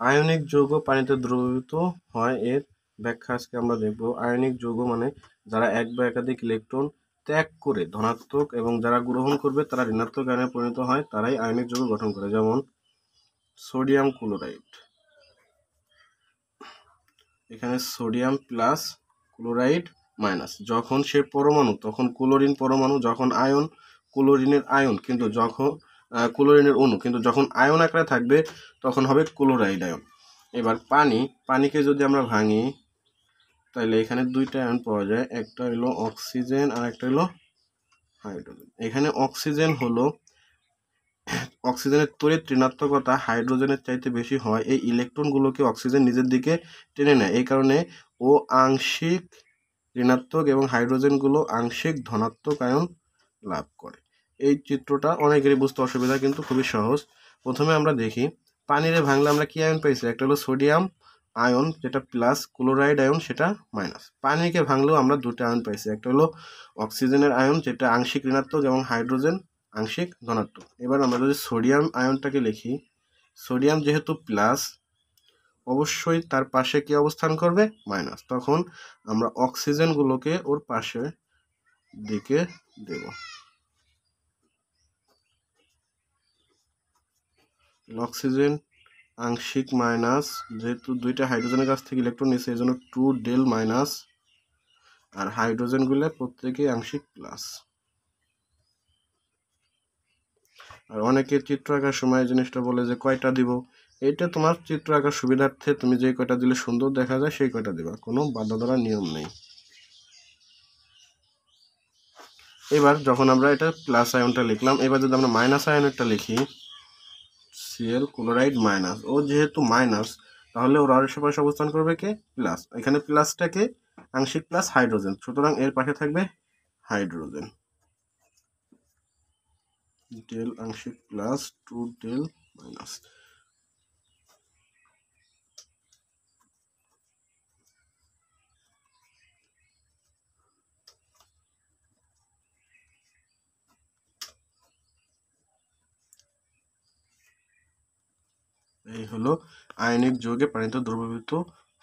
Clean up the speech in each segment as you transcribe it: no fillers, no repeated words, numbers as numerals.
Ionic যৌগ পানিতে দ্রবীভূত হয় এর ব্যাখ্যা আজকে আমরা দেখব। আয়নিক যৌগ মানে যারা এক বা একাধিক ইলেকট্রন ত্যাগ করে ধনাত্মক এবং যারা গ্রহণ করবে তারা ঋণাত্মক আয়নে পরিণত হয়, তারাই আয়নিক যৌগ গঠন করে। যেমন সোডিয়াম ক্লোরাইড, এখানে সোডিয়াম প্লাস ক্লোরাইড মাইনাস, যখন সে পরমাণু তখন ক্লোরিন পরমাণু, যখন আয়ন ক্লোরিনের আয়ন, কিন্তু যখন ক্লোরিনের অণু, কিন্তু যখন আয়ন আকারে থাকবে তখন হবে ক্লোরাইড আয়ন। এবার পানিকে যদি আমরা ভাঙি তাহলে এখানে দুইটা আয়ন পাওয়া যায়, একটা হলো অক্সিজেন আর একটা হলো হাইড্রোজেন। এখানে অক্সিজেনের তড়িৎ ঋণাত্মকতা হাইড্রোজেনের চাইতে বেশি হয়, এই ইলেকট্রনগুলোকে অক্সিজেন নিজের দিকে টেনে নেয়, এই কারণে ও আংশিক ঋণাত্মক এবং হাইড্রোজেনগুলো আংশিক ধনাত্মক আয়ন লাভ করে। এই চিত্রটা অনেকেরই বুঝতে অসুবিধা, কিন্তু খুবই সহজ। প্রথমে আমরা দেখি পানিরে ভাঙলে আমরা কি আয়ন পাইছি, একটা হলো সোডিয়াম আয়ন যেটা প্লাস, ক্লোরাইড আয়ন সেটা মাইনাস। পানিকে ভাঙলেও আমরা দুটো আয়ন পাইছি, একটা হলো অক্সিজেনের আয়ন যেটা আংশিক ঋণাত্মক এবং হাইড্রোজেন আংশিক ধনাত্মক। এবার আমরা যদি সোডিয়াম আয়নটাকে লিখি, সোডিয়াম যেহেতু প্লাস অবশ্যই তার পাশে কি অবস্থান করবে, মাইনাস, তখন আমরা অক্সিজেনগুলোকে ওর পাশে দিকে দেব। অক্সিজেন আংশিক মাইনাস, যেহেতু দুইটা হাইড্রোজেনের কাছ থেকে ইলেকট্রন নিচ্ছে এই জন্য 2 ডেল মাইনাস, আর হাইড্রোজেনগুলো প্রত্যেকে আংশিক প্লাস। আর অনেকে চিত্র আঁকার সময় জিনিসটা বলে যে কয়টা দিব, এটা তোমার চিত্র আঁকার সুবিধার্থে তুমি যে কয়টা দিলে সুন্দর দেখা যায় সেই কয়টা দিবা, কোনো বাধা ধরার নিয়ম নেই। এবার যখন আমরা এটা প্লাস আয়নটা লিখলাম, এবার যদি আমরা মাইনাস আয়নেরটা লিখি, সিএল ক্লোরাইড মাইনাস, ও যেহেতু মাইনাস তাহলে ওর আশেপাশে অবস্থান করবে কে, প্লাস। এখানে প্লাসটাকে আংশিক প্লাস হাইড্রোজেন, সুতরাং এর পাশে থাকবে হাইড্রোজেন, ডেল আংশিক প্লাস 2 ডেল মাইনাস। এই হলো আয়নিক যৌগে পানিতে দ্রবীভূত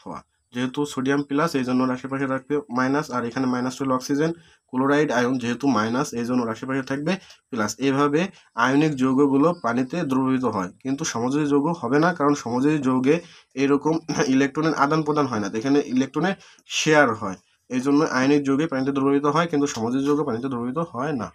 হওয়া। যেহেতু সোডিয়াম প্লাস এই জন্য আশেপাশে রাখবে মাইনাস, আর এখানে মাইনাস হলো অক্সিজেন, ক্লোরাইড আয়ন যেহেতু মাইনাস এই জন্য আশেপাশে থাকবে প্লাস। এভাবে আয়নিক যৌগগুলো পানিতে দ্রবীভূত হয়, কিন্তু সমযোজী যৌগ হবে না, কারণ সমযোজী যৌগে এরকম ইলেকট্রনের আদান প্রদান হয় না, এখানে ইলেকট্রনের শেয়ার হয়, এই জন্য আয়নিক যৌগে পানিতে দ্রবীভূত হয়, কিন্তু সমযোজী যৌগ পানিতে দ্রবীভূত হয় না।